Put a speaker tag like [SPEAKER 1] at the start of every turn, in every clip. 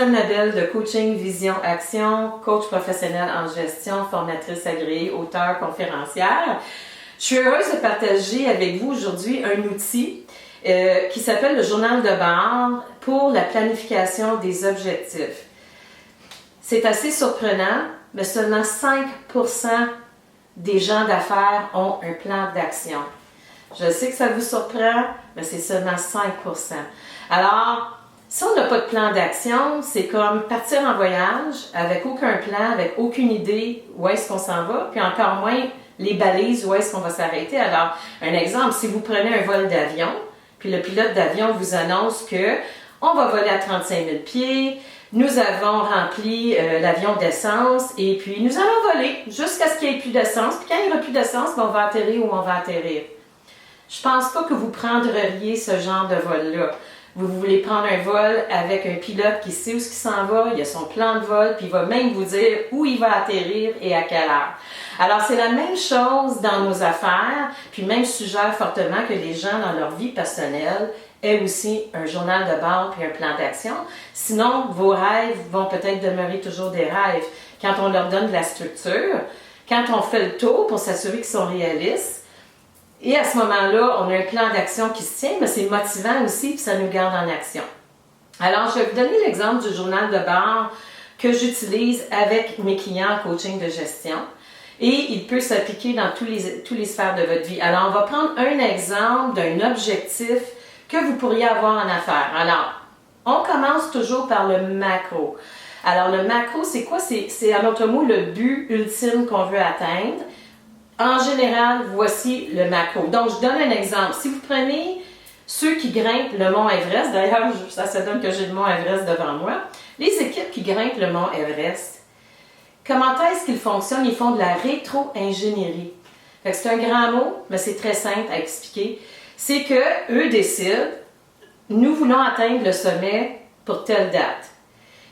[SPEAKER 1] Suzanne Labelle de Coaching Vision Action, coach professionnel en gestion, formatrice agréée, auteure, conférencière. Je suis heureuse de partager avec vous aujourd'hui un outil qui s'appelle le journal de bord pour la planification des objectifs. C'est assez surprenant, mais seulement 5% des gens d'affaires ont un plan d'action. Je sais que ça vous surprend, mais c'est seulement 5%. Alors, si on n'a pas de plan d'action, c'est comme partir en voyage avec aucun plan, avec aucune idée où est-ce qu'on s'en va, puis encore moins les balises où est-ce qu'on va s'arrêter. Alors, un exemple, si vous prenez un vol d'avion, puis le pilote d'avion vous annonce que on va voler à 35 000 pieds, nous avons rempli l'avion d'essence et puis nous allons voler jusqu'à ce qu'il n'y ait plus d'essence. Puis quand il n'y aura plus d'essence, on va atterrir où on va atterrir. Je pense pas que vous prendriez ce genre de vol-là. Vous voulez prendre un vol avec un pilote qui sait où il s'en va, il a son plan de vol, puis il va même vous dire où il va atterrir et à quelle heure. Alors, c'est la même chose dans nos affaires, puis même je suggère fortement que les gens dans leur vie personnelle aient aussi un journal de bord puis un plan d'action. Sinon, vos rêves vont peut-être demeurer toujours des rêves. Quand on leur donne de la structure, quand on fait le tour pour s'assurer qu'ils sont réalistes, et à ce moment-là, on a un plan d'action qui se tient, mais c'est motivant aussi, puis ça nous garde en action. Alors, je vais vous donner l'exemple du journal de bord que j'utilise avec mes clients en coaching de gestion. Et il peut s'appliquer dans tous les sphères de votre vie. Alors, on va prendre un exemple d'un objectif que vous pourriez avoir en affaires. Alors, on commence toujours par le macro. Alors, le macro, c'est quoi? C'est en d'autres mots le but ultime qu'on veut atteindre. En général, voici le macro. Donc, je donne un exemple. Si vous prenez ceux qui grimpent le mont Everest, d'ailleurs, ça se donne que j'ai le mont Everest devant moi, les équipes qui grimpent le mont Everest, comment est-ce qu'ils fonctionnent? Ils font de la rétro-ingénierie. C'est un grand mot, mais c'est très simple à expliquer. C'est qu'eux décident, nous voulons atteindre le sommet pour telle date.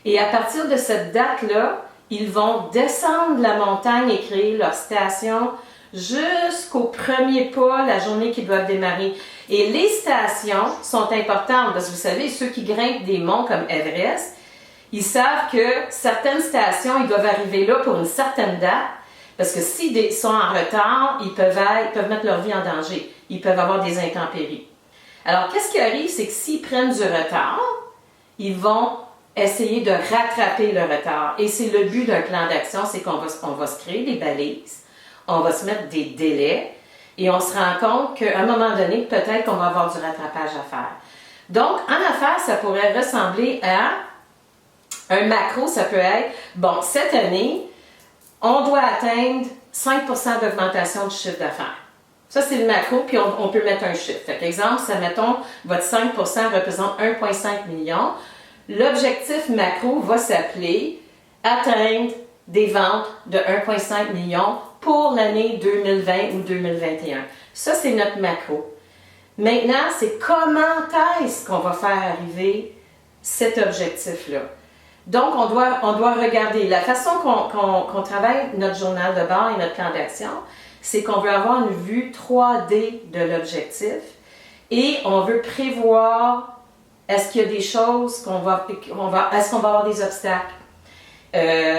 [SPEAKER 1] Et à partir de cette date-là, ils vont descendre la montagne et créer leur station jusqu'au premier pas, la journée qu'ils doivent démarrer. Et les stations sont importantes parce que vous savez, ceux qui grimpent des monts comme Everest, ils savent que certaines stations, ils doivent arriver là pour une certaine date parce que s'ils sont en retard, ils peuvent mettre leur vie en danger. Ils peuvent avoir des intempéries. Alors, qu'est-ce qui arrive? C'est que s'ils prennent du retard, ils vont essayer de rattraper le retard. Et c'est le but d'un plan d'action, c'est qu'on va se créer des balises, on va se mettre des délais et on se rend compte qu'à un moment donné, peut-être qu'on va avoir du rattrapage à faire. Donc, en affaires, ça pourrait ressembler à un macro, ça peut être, bon, cette année, on doit atteindre 5% d'augmentation du chiffre d'affaires. Ça, c'est le macro, puis on peut mettre un chiffre. Fait exemple, ça, mettons, votre 5% représente 1,5 million. L'objectif macro va s'appeler atteindre des ventes de 1,5 million pour l'année 2020 ou 2021. Ça, c'est notre macro. Maintenant, c'est comment est-ce qu'on va faire arriver cet objectif-là. Donc, on doit regarder. La façon qu'on travaille notre journal de bord et notre plan d'action, c'est qu'on veut avoir une vue 3D de l'objectif et on veut prévoir est-ce qu'il y a des choses est-ce qu'on va avoir des obstacles?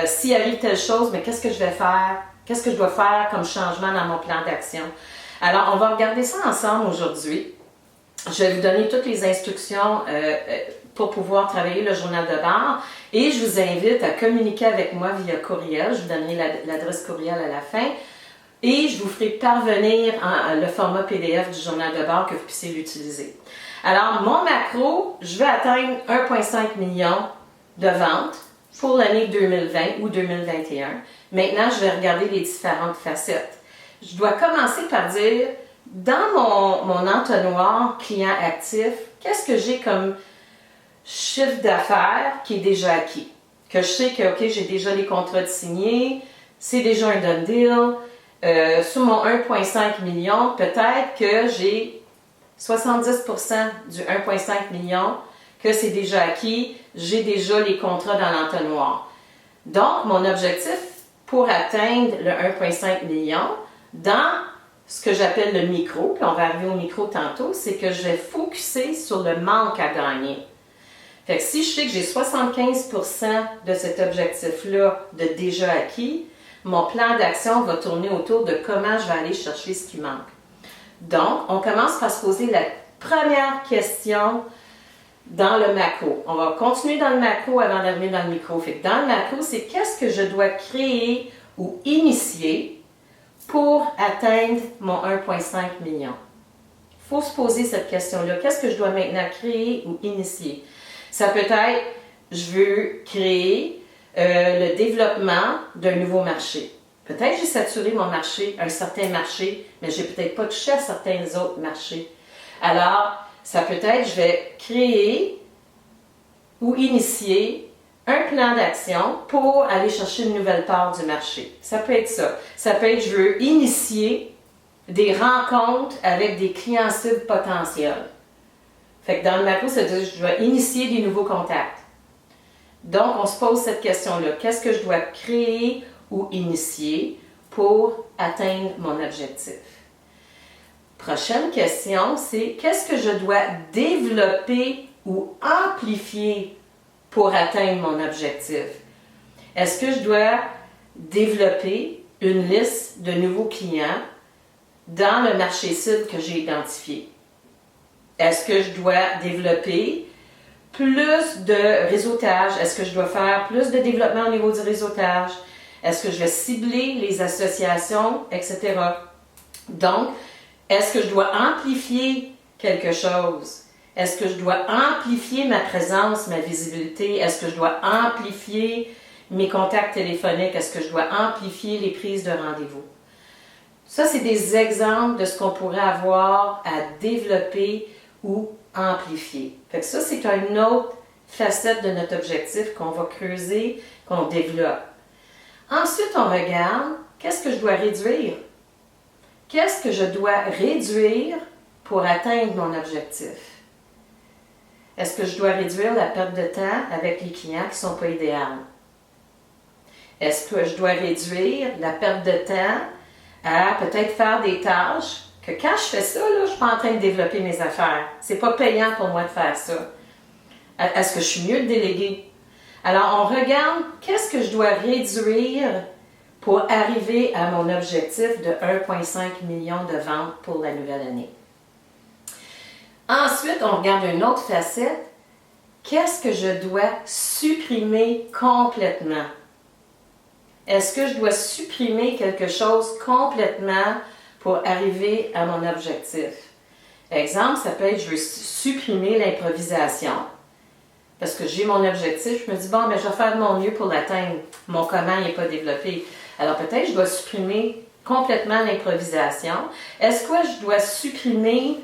[SPEAKER 1] S'il arrive telle chose, mais qu'est-ce que je vais faire? Qu'est-ce que je dois faire comme changement dans mon plan d'action? Alors, on va regarder ça ensemble aujourd'hui. Je vais vous donner toutes les instructions pour pouvoir travailler le journal de bord et je vous invite à communiquer avec moi via courriel. Je vous donnerai l'adresse courriel à la fin et je vous ferai parvenir le format PDF du journal de bord que vous puissiez l'utiliser. Alors, mon macro, je vais atteindre 1,5 million de ventes pour l'année 2020 ou 2021. Maintenant, je vais regarder les différentes facettes. Je dois commencer par dire, dans mon entonnoir client actif, qu'est-ce que j'ai comme chiffre d'affaires qui est déjà acquis? Que je sais que, OK, j'ai déjà les contrats de signés, c'est déjà un done deal. Sur mon 1,5 million, peut-être que j'ai 70% du 1,5 million que c'est déjà acquis, j'ai déjà les contrats dans l'entonnoir. Donc, mon objectif pour atteindre le 1,5 million, dans ce que j'appelle le micro, puis on va arriver au micro tantôt, c'est que je vais focusser sur le manque à gagner. Fait que si je sais que j'ai 75% de cet objectif-là de déjà acquis, mon plan d'action va tourner autour de comment je vais aller chercher ce qui manque. Donc, on commence par se poser la première question dans le macro. On va continuer dans le macro avant d'arriver dans le micro. Fait que dans le macro, c'est qu'est-ce que je dois créer ou initier pour atteindre mon 1,5 million. Il faut se poser cette question-là. Qu'est-ce que je dois maintenant créer ou initier? Ça peut être, je veux créer le développement d'un nouveau marché. Peut-être que j'ai saturé mon marché, un certain marché, mais je n'ai peut-être pas touché à certains autres marchés. Alors, ça peut être, je vais créer ou initier un plan d'action pour aller chercher une nouvelle part du marché. Ça peut être ça. Ça peut être, je veux initier des rencontres avec des clients cibles potentiels. Fait que dans le macro, ça veut dire que je dois initier des nouveaux contacts. Donc, on se pose cette question-là. Qu'est-ce que je dois créer ou initier pour atteindre mon objectif? Prochaine question, c'est qu'est-ce que je dois développer ou amplifier pour atteindre mon objectif? Est-ce que je dois développer une liste de nouveaux clients dans le marché cible que j'ai identifié? Est-ce que je dois développer plus de réseautage? Est-ce que je dois faire plus de développement au niveau du réseautage? Est-ce que je vais cibler les associations, etc.? Donc, est-ce que je dois amplifier quelque chose? Est-ce que je dois amplifier ma présence, ma visibilité? Est-ce que je dois amplifier mes contacts téléphoniques? Est-ce que je dois amplifier les prises de rendez-vous? Ça, c'est des exemples de ce qu'on pourrait avoir à développer ou amplifier. Fait que ça, c'est une autre facette de notre objectif qu'on va creuser, qu'on développe. Ensuite, on regarde, qu'est-ce que je dois réduire? Qu'est-ce que je dois réduire pour atteindre mon objectif? Est-ce que je dois réduire la perte de temps avec les clients qui ne sont pas idéaux? Est-ce que je dois réduire la perte de temps à peut-être faire des tâches que quand je fais ça, là, je ne suis pas en train de développer mes affaires. C'est pas payant pour moi de faire ça. Est-ce que je suis mieux de déléguer? Alors, on regarde qu'est-ce que je dois réduire pour arriver à mon objectif de 1,5 million de ventes pour la nouvelle année. Ensuite, on regarde une autre facette. Qu'est-ce que je dois supprimer complètement? Est-ce que je dois supprimer quelque chose complètement pour arriver à mon objectif? Exemple, ça peut être, je veux supprimer l'improvisation. Parce que j'ai mon objectif, je me dis, bon, mais je vais faire de mon mieux pour l'atteindre. Mon comment n'est pas développé. Alors peut-être je dois supprimer complètement l'improvisation. Est-ce que je dois supprimer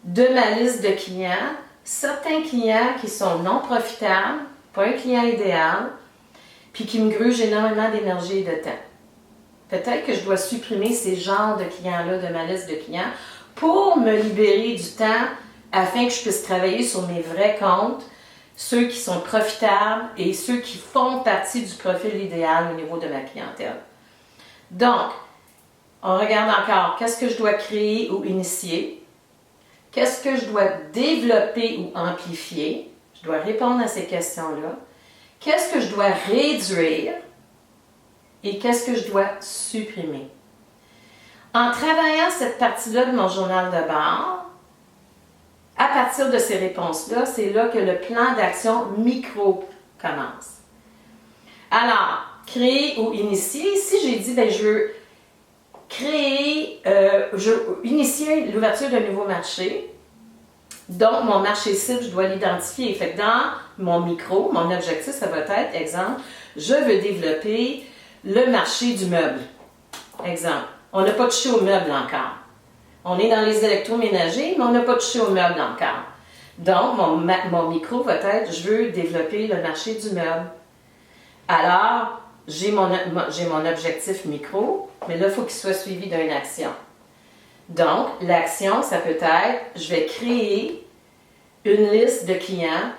[SPEAKER 1] de ma liste de clients certains clients qui sont non profitables, pas un client idéal, puis qui me grugent énormément d'énergie et de temps? Peut-être que je dois supprimer ces genres de clients-là de ma liste de clients pour me libérer du temps afin que je puisse travailler sur mes vrais comptes, ceux qui sont profitables et ceux qui font partie du profil idéal au niveau de ma clientèle. Donc, on regarde encore qu'est-ce que je dois créer ou initier, qu'est-ce que je dois développer ou amplifier, je dois répondre à ces questions-là, qu'est-ce que je dois réduire et qu'est-ce que je dois supprimer. En travaillant cette partie-là de mon journal de bord, à partir de ces réponses-là, c'est là que le plan d'action micro commence. Alors, créer ou initier, si j'ai dit, je veux créer, je veux initier l'ouverture d'un nouveau marché, donc mon marché cible, je dois l'identifier. Fait que dans mon micro, mon objectif, ça va être, exemple, je veux développer le marché du meuble. Exemple, on n'a pas touché au meuble encore. On est dans les électroménagers, mais on n'a pas touché au meuble encore. Donc, mon micro va être, je veux développer le marché du meuble. Alors, j'ai mon objectif micro, mais là, il faut qu'il soit suivi d'une action. Donc, l'action, ça peut être, je vais créer une liste de clients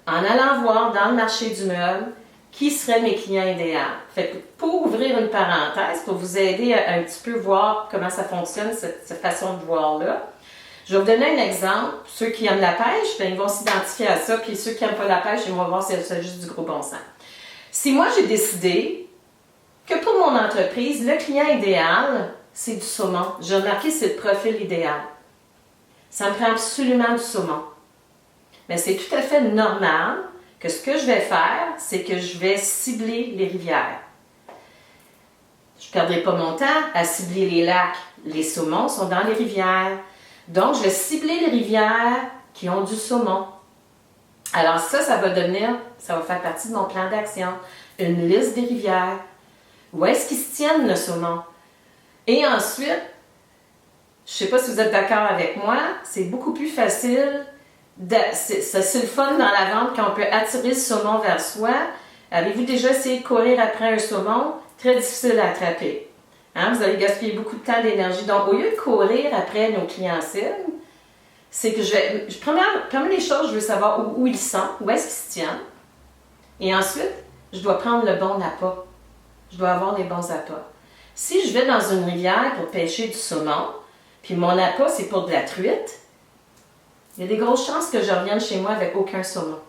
[SPEAKER 1] en allant voir dans le marché du meuble qui seraient mes clients idéaux. Fait que pour ouvrir une parenthèse, pour vous aider à un petit peu voir comment ça fonctionne, cette façon de voir-là, Je vais vous donner un exemple. Ceux qui aiment la pêche, bien, ils vont s'identifier à ça, puis ceux qui n'aiment pas la pêche, ils vont voir si c'est juste du gros bon sens. Si moi, j'ai décidé que pour mon entreprise, le client idéal, c'est du saumon. J'ai remarqué que c'est le profil idéal. Ça me prend absolument du saumon. Mais c'est tout à fait normal que ce que je vais faire, c'est que je vais cibler les rivières. Je ne perdrai pas mon temps à cibler les lacs. Les saumons sont dans les rivières. Donc, je vais cibler les rivières qui ont du saumon. Alors ça va faire partie de mon plan d'action. Une liste des rivières. Où est-ce qu'ils se tiennent, le saumon? Et ensuite, je ne sais pas si vous êtes d'accord avec moi, c'est beaucoup plus facile. C'est le fun dans la vente quand on peut attirer le saumon vers soi. Avez-vous déjà essayé de courir après un saumon? Très difficile à attraper. Hein? Vous allez gaspiller beaucoup de temps et d'énergie. Donc, au lieu de courir après nos clients cibles, c'est que première les choses, je veux savoir où ils sont, où est-ce qu'ils se tiennent. Et ensuite, je dois prendre le bon appât. Je dois avoir les bons appâts. Si je vais dans une rivière pour pêcher du saumon, puis mon appât, c'est pour de la truite, il y a des grosses chances que je revienne chez moi avec aucun saumon.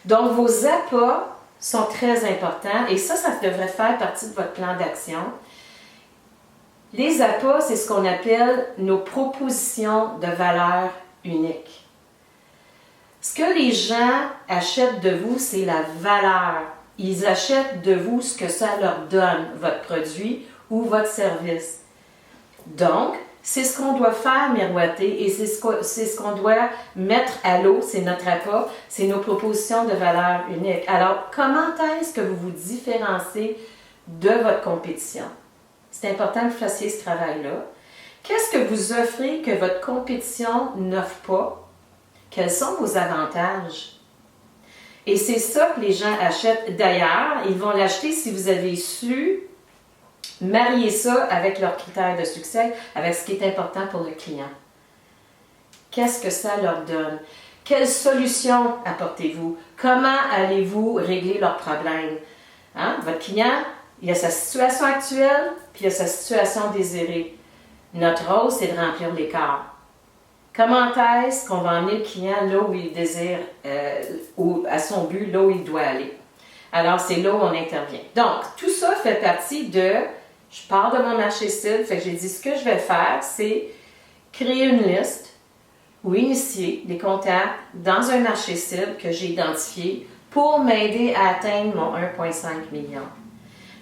[SPEAKER 1] Donc, vos appâts sont très importants et ça devrait faire partie de votre plan d'action. Les appâts, c'est ce qu'on appelle nos propositions de valeur unique. Ce que les gens achètent de vous, c'est la valeur. Ils achètent de vous ce que ça leur donne, votre produit ou votre service. Donc, c'est ce qu'on doit faire miroiter et c'est ce qu'on doit mettre à l'eau, c'est notre appât, c'est nos propositions de valeur unique. Alors, comment est-ce que vous vous différenciez de votre compétition? C'est important que vous fassiez ce travail-là. Qu'est-ce que vous offrez que votre compétition n'offre pas? Quels sont vos avantages? Et c'est ça que les gens achètent. D'ailleurs, ils vont l'acheter si vous avez su marier ça avec leurs critères de succès, avec ce qui est important pour le client. Qu'est-ce que ça leur donne? Quelles solutions apportez-vous? Comment allez-vous régler leurs problèmes? Hein? Votre client, il a sa situation actuelle, puis il a sa situation désirée. Notre rôle, c'est de remplir l'écart. Comment est-ce qu'on va emmener le client là où il désire, ou à son but, là où il doit aller? Alors, c'est là où on intervient. Donc, tout ça fait partie je pars de mon marché cible, fait que j'ai dit ce que je vais faire, c'est créer une liste ou initier des contacts dans un marché cible que j'ai identifié pour m'aider à atteindre mon 1,5 million.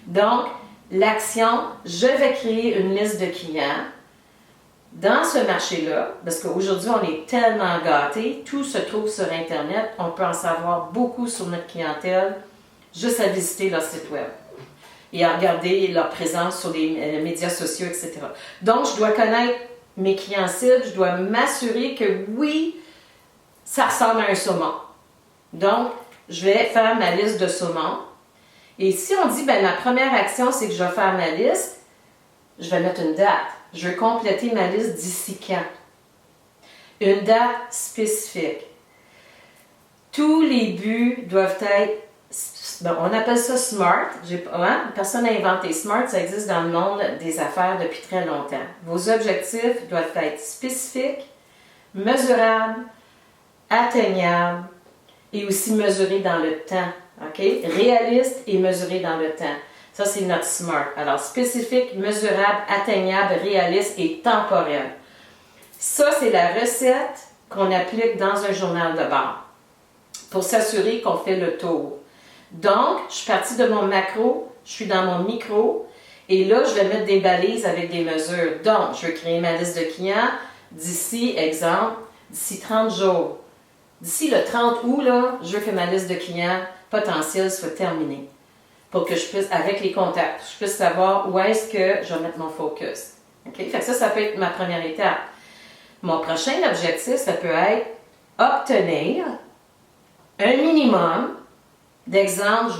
[SPEAKER 1] Donc, l'action, je vais créer une liste de clients dans ce marché-là, parce qu'aujourd'hui, on est tellement gâtés, tout se trouve sur Internet, on peut en savoir beaucoup sur notre clientèle, juste à visiter leur site web et à regarder leur présence sur les médias sociaux, etc. Donc, je dois connaître mes clients cibles, je dois m'assurer que oui, ça ressemble à un saumon. Donc, je vais faire ma liste de saumons. Et si on dit, ma première action, c'est que je vais faire ma liste, je vais mettre une date. Je veux compléter ma liste d'ici quand? Une date spécifique. Tous les buts doivent être, on appelle ça SMART. Personne n'a inventé SMART, ça existe dans le monde des affaires depuis très longtemps. Vos objectifs doivent être spécifiques, mesurables, atteignables et aussi mesurés dans le temps. Okay? Réaliste et mesuré dans le temps. Ça, c'est notre SMART. Alors, spécifique, mesurable, atteignable, réaliste et temporel. Ça, c'est la recette qu'on applique dans un journal de bord pour s'assurer qu'on fait le tour. Donc, je suis partie de mon macro, je suis dans mon micro, et là, je vais mettre des balises avec des mesures. Donc, je vais créer ma liste de clients d'ici, exemple, d'ici 30 jours. D'ici le 30 août, là, je veux que ma liste de clients potentiels soit terminée pour que je puisse, avec les contacts, je puisse savoir où est-ce que je vais mettre mon focus. Okay? Fait que ça peut être ma première étape. Mon prochain objectif, ça peut être obtenir un minimum, d'exemple,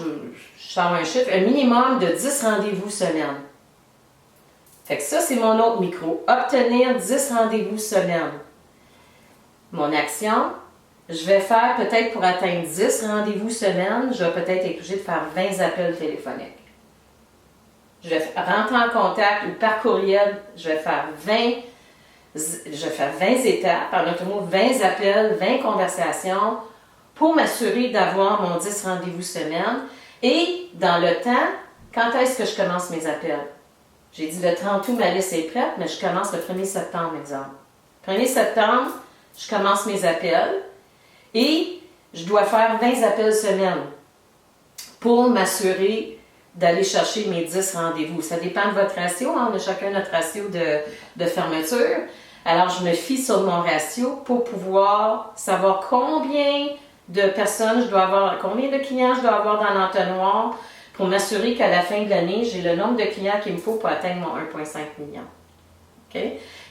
[SPEAKER 1] je sors un chiffre, un minimum de 10 rendez-vous semaine. Fait que ça, c'est mon autre micro. Obtenir 10 rendez-vous semaine. Mon action, je vais faire peut-être pour atteindre 10 rendez-vous semaine, je vais peut-être être obligée de faire 20 appels téléphoniques. Je vais rentrer en contact ou par courriel, je vais faire 20 je fais 20 étapes, par notre mot, 20 appels, 20 conversations pour m'assurer d'avoir mon 10 rendez-vous semaine. Et dans le temps, quand est-ce que je commence mes appels? J'ai dit le 30 août, ma liste est prête, mais je commence le 1er septembre, exemple. 1er septembre, je commence mes appels et je dois faire 20 appels semaine pour m'assurer d'aller chercher mes 10 rendez-vous. Ça dépend de votre ratio, hein? On a chacun notre ratio de fermeture. Alors, je me fie sur mon ratio pour pouvoir savoir combien de personnes je dois avoir, combien de clients je dois avoir dans l'entonnoir pour m'assurer qu'à la fin de l'année, j'ai le nombre de clients qu'il me faut pour atteindre mon 1,5 million. OK?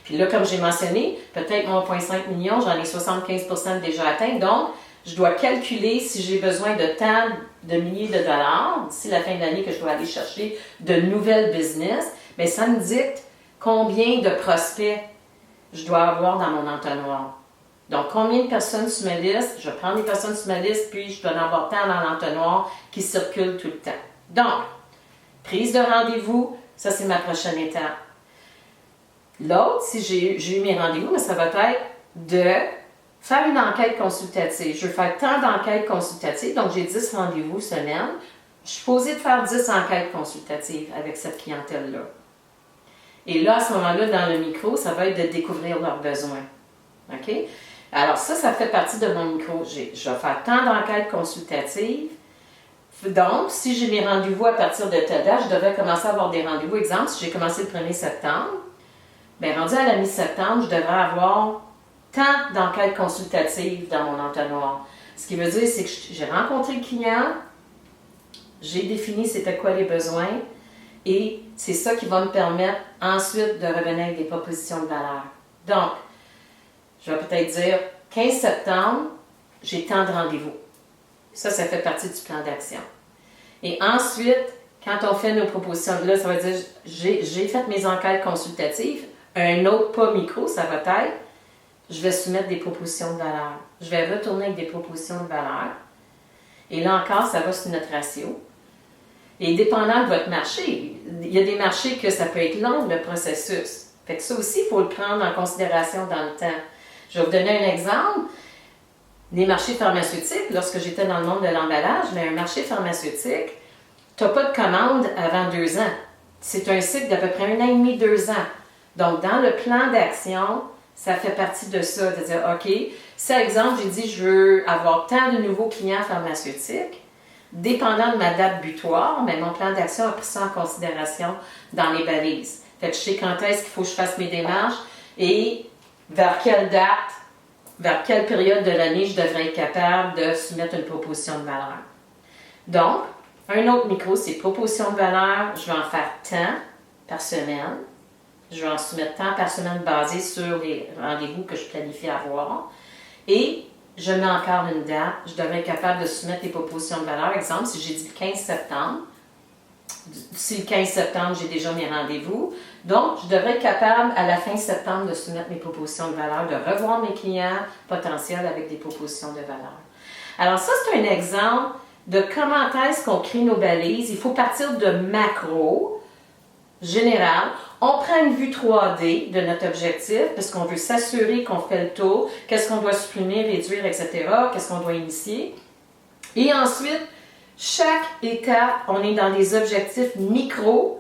[SPEAKER 1] Puis là, comme j'ai mentionné, peut-être mon 1,5 million, j'en ai 75% déjà atteint. Donc, je dois calculer si j'ai besoin de tant de milliers de dollars d'ici la fin de l'année que je dois aller chercher de nouvelles business. Bien, ça me dicte combien de prospects je dois avoir dans mon entonnoir. Donc, combien de personnes sur ma liste? Je prends des personnes sur ma liste, puis je dois en avoir tant dans l'entonnoir qui circulent tout le temps. Donc, prise de rendez-vous, ça c'est ma prochaine étape. L'autre, si j'ai eu mes rendez-vous, mais ça va être de faire une enquête consultative. Je veux faire tant d'enquêtes consultatives, donc j'ai 10 rendez-vous semaine. Je suis posée de faire 10 enquêtes consultatives avec cette clientèle-là. Et là, à ce moment-là, dans le micro, ça va être de découvrir leurs besoins. OK? Alors ça fait partie de mon micro. Je vais faire tant d'enquêtes consultatives. Donc, si j'ai mes rendez-vous à partir de telle date, je devrais commencer à avoir des rendez-vous. Exemple, si j'ai commencé le 1er septembre, bien, rendu à la mi-septembre, je devrais avoir tant d'enquêtes consultatives dans mon entonnoir. Ce qui veut dire, c'est que j'ai rencontré le client, j'ai défini c'était quoi les besoins, et c'est ça qui va me permettre ensuite de revenir avec des propositions de valeur. Donc, je vais peut-être dire 15 septembre, j'ai tant de rendez-vous. Ça fait partie du plan d'action. Et ensuite, quand on fait nos propositions, là, ça veut dire j'ai fait mes enquêtes consultatives. Un autre pas micro, ça va être, je vais soumettre des propositions de valeur. Je vais retourner avec des propositions de valeur. Et là encore, ça va sur notre ratio. Et dépendant de votre marché, il y a des marchés que ça peut être long, le processus. Fait que ça aussi, il faut le prendre en considération dans le temps. Je vais vous donner un exemple. Les marchés pharmaceutiques, lorsque j'étais dans le monde de l'emballage, mais un marché pharmaceutique, tu n'as pas de commande avant 2 ans. C'est un cycle d'à peu près 1 an et demi, 2 ans. Donc, dans le plan d'action, ça fait partie de ça, de dire, OK, si, par exemple, j'ai dit, je veux avoir tant de nouveaux clients pharmaceutiques, dépendant de ma date butoir, mais mon plan d'action a pris ça en considération dans les balises. Fait que je sais quand est-ce qu'il faut que je fasse mes démarches et vers quelle date, vers quelle période de l'année je devrais être capable de soumettre une proposition de valeur. Donc, un autre micro, c'est proposition de valeur. Je vais en faire tant par semaine. Je vais en soumettre tant par semaine basé sur les rendez-vous que je planifie avoir. Et je mets encore une date. Je devrais être capable de soumettre des propositions de valeur. Exemple, si j'ai dit le 15 septembre, d'ici le 15 septembre, j'ai déjà mes rendez-vous. Donc, je devrais être capable, à la fin septembre, de soumettre mes propositions de valeur, de revoir mes clients potentiels avec des propositions de valeur. Alors, ça, c'est un exemple de comment est-ce qu'on crée nos balises. Il faut partir de macro, général. On prend une vue 3D de notre objectif parce qu'on veut s'assurer qu'on fait le tour, qu'est-ce qu'on doit supprimer, réduire, etc., qu'est-ce qu'on doit initier. Et ensuite, chaque étape, on est dans des objectifs micro,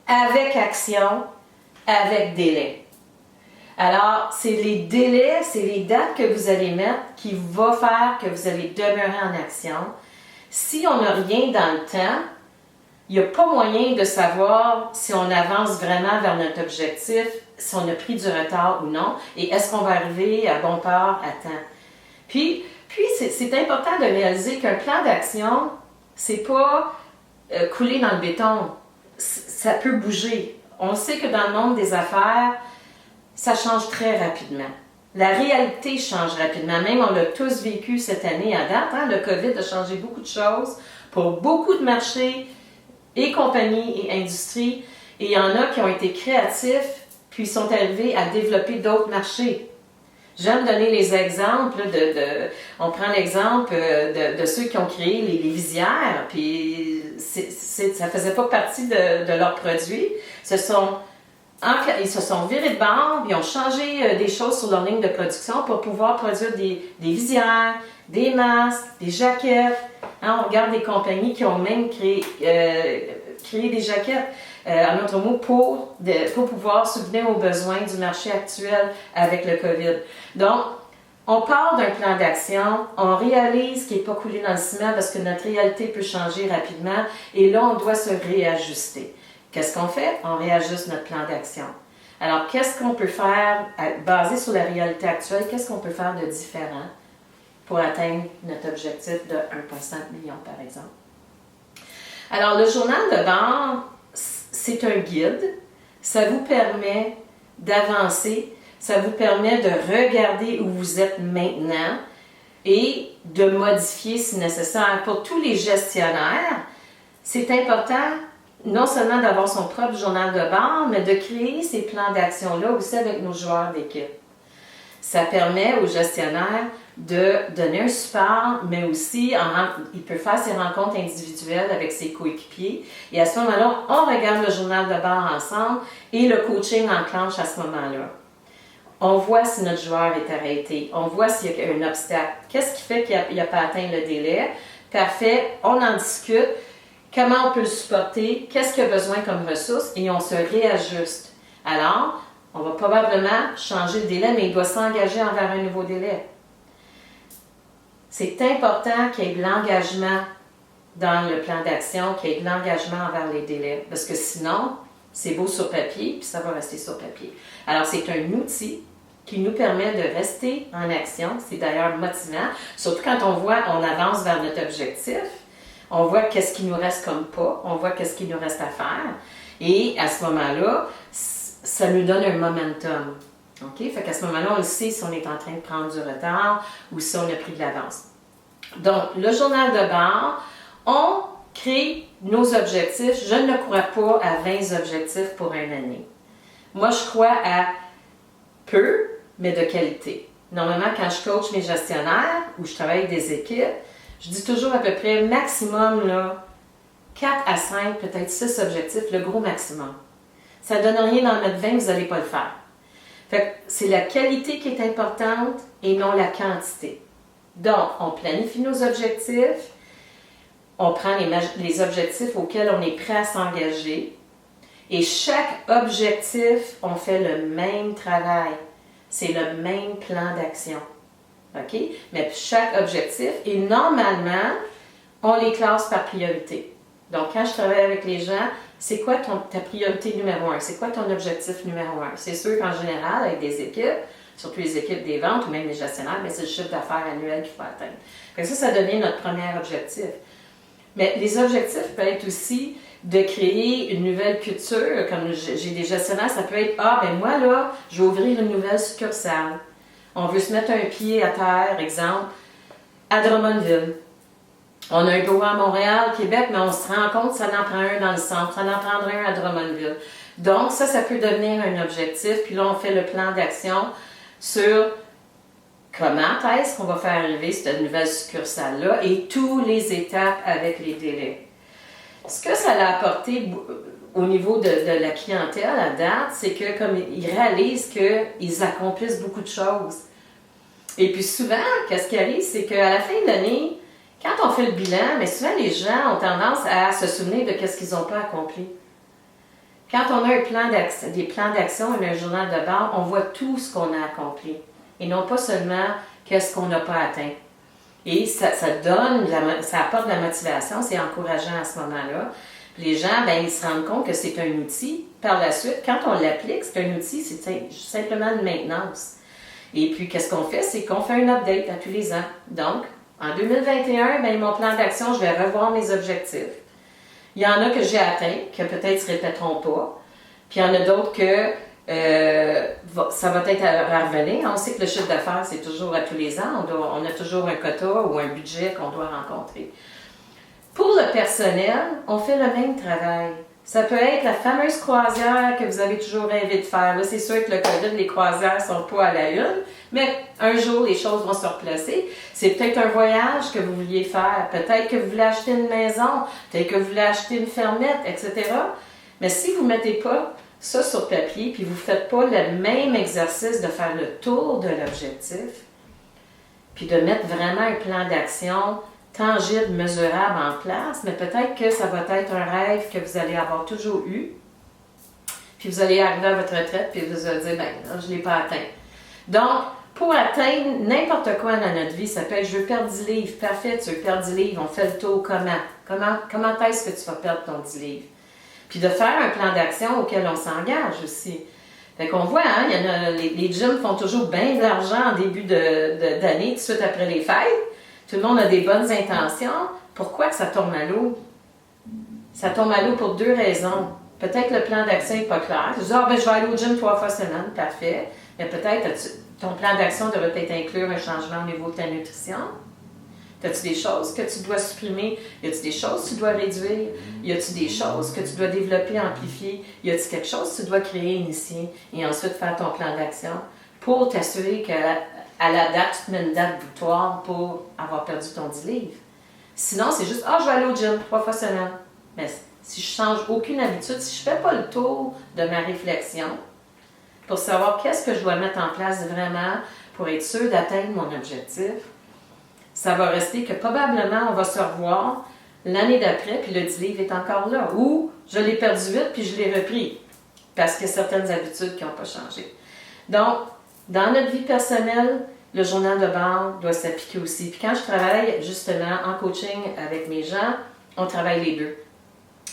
[SPEAKER 1] avec action, avec délai. Alors, c'est les délais, c'est les dates que vous allez mettre qui va faire que vous allez demeurer en action. Si on n'a rien dans le temps, il n'y a pas moyen de savoir si on avance vraiment vers notre objectif, si on a pris du retard ou non, et est-ce qu'on va arriver à bon port à temps. Puis c'est important de réaliser qu'un plan d'action, c'est pas couler dans le béton. Ça peut bouger. On sait que dans le monde des affaires, ça change très rapidement. La réalité change rapidement. Même on l'a tous vécu cette année à date. Hein? Le COVID a changé beaucoup de choses pour beaucoup de marchés et compagnies et industries. Et il y en a qui ont été créatifs puis sont arrivés à développer d'autres marchés. J'aime donner les exemples. On prend l'exemple de ceux qui ont créé les visières, puis ça ne faisait pas partie de leurs produits. Ce sont ils se sont virés de bord, ils ont changé des choses sur leur ligne de production pour pouvoir produire des visières, des masques, des jaquettes. Hein, on regarde des compagnies qui ont même créé des jaquettes, en autre mot, pour pouvoir subvenir aux besoins du marché actuel avec le COVID. Donc, on part d'un plan d'action, on réalise qu'il n'est pas coulé dans le ciment parce que notre réalité peut changer rapidement et là, on doit se réajuster. Qu'est-ce qu'on fait? On réajuste notre plan d'action. Alors, qu'est-ce qu'on peut faire, basé sur la réalité actuelle, qu'est-ce qu'on peut faire de différent pour atteindre notre objectif de 1,5 million, par exemple? Alors, le journal de bord, c'est un guide. Ça vous permet d'avancer, ça vous permet de regarder où vous êtes maintenant et de modifier si nécessaire. Pour tous les gestionnaires, c'est important non seulement d'avoir son propre journal de bord, mais de créer ces plans d'action-là aussi avec nos joueurs d'équipe. Ça permet aux gestionnaires de donner un support, mais aussi il peut faire ses rencontres individuelles avec ses coéquipiers. Et à ce moment-là, on regarde le journal de bord ensemble et le coaching enclenche à ce moment-là. On voit si notre joueur est arrêté, on voit s'il y a un obstacle. Qu'est-ce qui fait qu'il n'a pas atteint le délai? Parfait, on en discute. Comment on peut le supporter? Qu'est-ce qu'il a besoin comme ressources? Et on se réajuste. Alors, on va probablement changer le délai, mais il doit s'engager envers un nouveau délai. C'est important qu'il y ait de l'engagement dans le plan d'action, qu'il y ait de l'engagement envers les délais. Parce que sinon, c'est beau sur papier, puis ça va rester sur papier. Alors, c'est un outil qui nous permet de rester en action. C'est d'ailleurs motivant, surtout quand on avance vers notre objectif. On voit qu'est-ce qui nous reste comme pas, on voit qu'est-ce qui nous reste à faire. Et à ce moment-là, ça nous donne un momentum. OK? Fait qu'à ce moment-là, on sait si on est en train de prendre du retard ou si on a pris de l'avance. Donc, le journal de bord, on crée nos objectifs. Je ne crois pas à 20 objectifs pour une année. Moi, je crois à peu, mais de qualité. Normalement, quand je coach mes gestionnaires ou je travaille avec des équipes, je dis toujours à peu près maximum là, 4 à 5, peut-être 6 objectifs, le gros maximum. Ça ne donne rien d'en mettre 20, vous n'allez pas le faire. Fait que c'est la qualité qui est importante et non la quantité. Donc, on planifie nos objectifs, on prend les objectifs auxquels on est prêt à s'engager et chaque objectif, on fait le même travail. C'est le même plan d'action. OK? Mais chaque objectif, et normalement, on les classe par priorité. Donc, quand je travaille avec les gens, c'est quoi ta priorité numéro 1? C'est quoi ton objectif numéro 1? C'est sûr qu'en général, avec des équipes, surtout les équipes des ventes ou même les gestionnaires, mais c'est le chiffre d'affaires annuel qu'il faut atteindre. Fait que ça devient notre premier objectif. Mais les objectifs peuvent être aussi de créer une nouvelle culture. Comme j'ai des gestionnaires, ça peut être, ben moi là, je vais ouvrir une nouvelle succursale. On veut se mettre un pied à terre, exemple, à Drummondville. On a un bureau à Montréal, Québec, mais on se rend compte que ça en prend un dans le centre, ça en prendrait un à Drummondville. Donc, ça peut devenir un objectif. Puis là, on fait le plan d'action sur comment est-ce qu'on va faire arriver cette nouvelle succursale-là et toutes les étapes avec les délais. Ce que ça a apporté au niveau de la clientèle à date, c'est que comme ils réalisent qu'ils accomplissent beaucoup de choses. Et puis souvent, qu'est-ce qui arrive, c'est qu'à la fin de l'année, quand on fait le bilan, mais souvent les gens ont tendance à se souvenir de ce qu'ils n'ont pas accompli. Quand on a des plans d'action, on a un journal de bord, on voit tout ce qu'on a accompli. Et non pas seulement qu'est-ce qu'on n'a pas atteint. Et ça apporte de la motivation, c'est encourageant à ce moment-là. Les gens, ils se rendent compte que c'est un outil. Par la suite, quand on l'applique, c'est un outil, c'est simplement une maintenance. Et puis, qu'est-ce qu'on fait? C'est qu'on fait un update à tous les ans. Donc, en 2021, mon plan d'action, je vais revoir mes objectifs. Il y en a que j'ai atteints, que peut-être ne se répéteront pas. Puis, il y en a d'autres que ça va être à revenir. On sait que le chiffre d'affaires, c'est toujours à tous les ans. On a toujours un quota ou un budget qu'on doit rencontrer. Pour le personnel, on fait le même travail. Ça peut être la fameuse croisière que vous avez toujours rêvé de faire. Là, c'est sûr que le COVID, les croisières ne sont pas à la une, mais un jour, les choses vont se replacer. C'est peut-être un voyage que vous vouliez faire. Peut-être que vous voulez acheter une maison. Peut-être que vous voulez acheter une fermette, etc. Mais si vous ne mettez pas ça sur papier, puis vous ne faites pas le même exercice de faire le tour de l'objectif, puis de mettre vraiment un plan d'action tangible, mesurable en place, mais peut-être que ça va être un rêve que vous allez avoir toujours eu, puis vous allez arriver à votre retraite, puis vous allez dire, ben, je ne l'ai pas atteint. Donc, pour atteindre n'importe quoi dans notre vie, ça peut être, je veux perdre 10 livres, parfait, tu veux perdre 10 livres, on fait le tour, comment est-ce que tu vas perdre ton 10 livres? Puis de faire un plan d'action auquel on s'engage aussi. Fait qu'on voit, hein, il y en a, les gyms font toujours bien de l'argent en début d'année, tout de suite après les fêtes. Tout le monde a des bonnes intentions. Pourquoi que ça tombe à l'eau? Ça tombe à l'eau pour 2 raisons. Peut-être que le plan d'action n'est pas clair. Tu dis, ben, je vais aller au gym 3 fois semaine, parfait. Mais peut-être ton plan d'action devrait peut-être inclure un changement au niveau de ta nutrition. As-tu des choses que tu dois supprimer? Y a-t-il des choses que tu dois réduire? Y a-t-il des choses que tu dois développer, amplifier? Y a-t-il quelque chose que tu dois créer, initier et ensuite faire ton plan d'action pour t'assurer qu'à la date, tu te mets une date butoir pour avoir perdu ton 10 livres? Sinon, c'est juste, je vais aller au gym 3 fois semaine. Mais si je ne change aucune habitude, si je ne fais pas le tour de ma réflexion pour savoir qu'est-ce que je dois mettre en place vraiment pour être sûr d'atteindre mon objectif, ça va rester que probablement on va se revoir l'année d'après, puis le 10 livres est encore là. Ou je l'ai perdu vite, puis je l'ai repris. Parce qu'il y a certaines habitudes qui n'ont pas changé. Donc, dans notre vie personnelle, le journal de bord doit s'appliquer aussi. Puis quand je travaille justement en coaching avec mes gens, on travaille les deux.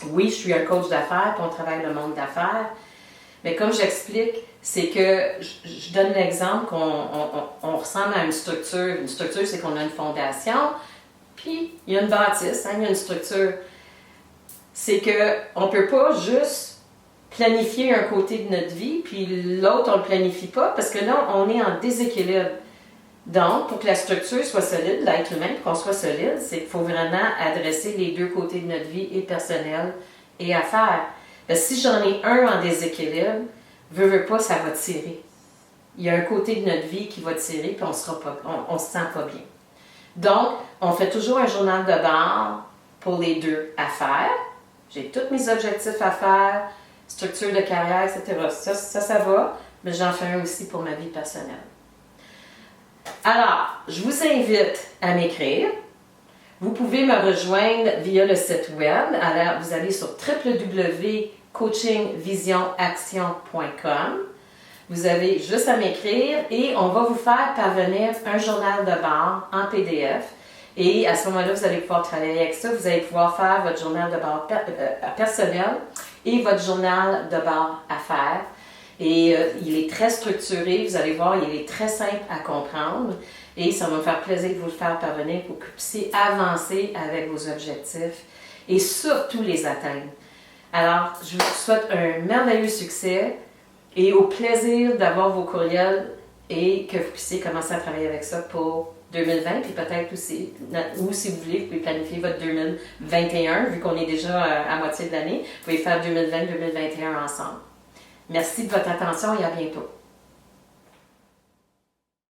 [SPEAKER 1] Oui, je suis un coach d'affaires, puis on travaille le monde d'affaires. Mais comme j'explique, c'est que je donne l'exemple qu'on ressemble à une structure. Une structure, c'est qu'on a une fondation, puis il y a une bâtisse, il y a une structure. C'est qu'on ne peut pas juste planifier un côté de notre vie, puis l'autre, on ne le planifie pas, parce que là, on est en déséquilibre. Donc, pour que la structure soit solide, l'être humain, pour qu'on soit solide, c'est qu'il faut vraiment adresser les deux côtés de notre vie, et personnel et affaires. Parce que si j'en ai un en déséquilibre, veux pas, ça va tirer. Il y a un côté de notre vie qui va tirer, puis on se sent pas bien. Donc, on fait toujours un journal de bord pour les deux à faire. J'ai tous mes objectifs à faire, structure de carrière, etc. Ça va, mais j'en fais un aussi pour ma vie personnelle. Alors, je vous invite à m'écrire. Vous pouvez me rejoindre via le site web. Alors, vous allez sur www.coachingvisionaction.com. Vous avez juste à m'écrire et on va vous faire parvenir un journal de bord en PDF. Et à ce moment-là, vous allez pouvoir travailler avec ça. Vous allez pouvoir faire votre journal de bord personnel et votre journal de bord affaires. Et il est très structuré, vous allez voir, il est très simple à comprendre. Et ça va me faire plaisir de vous le faire parvenir pour que vous puissiez avancer avec vos objectifs et surtout les atteindre. Alors, je vous souhaite un merveilleux succès et au plaisir d'avoir vos courriels et que vous puissiez commencer à travailler avec ça pour 2020, puis peut-être aussi, ou si vous voulez, vous pouvez planifier votre 2021, vu qu'on est déjà à moitié de l'année, vous pouvez faire 2020-2021 ensemble. Merci de votre attention et à bientôt.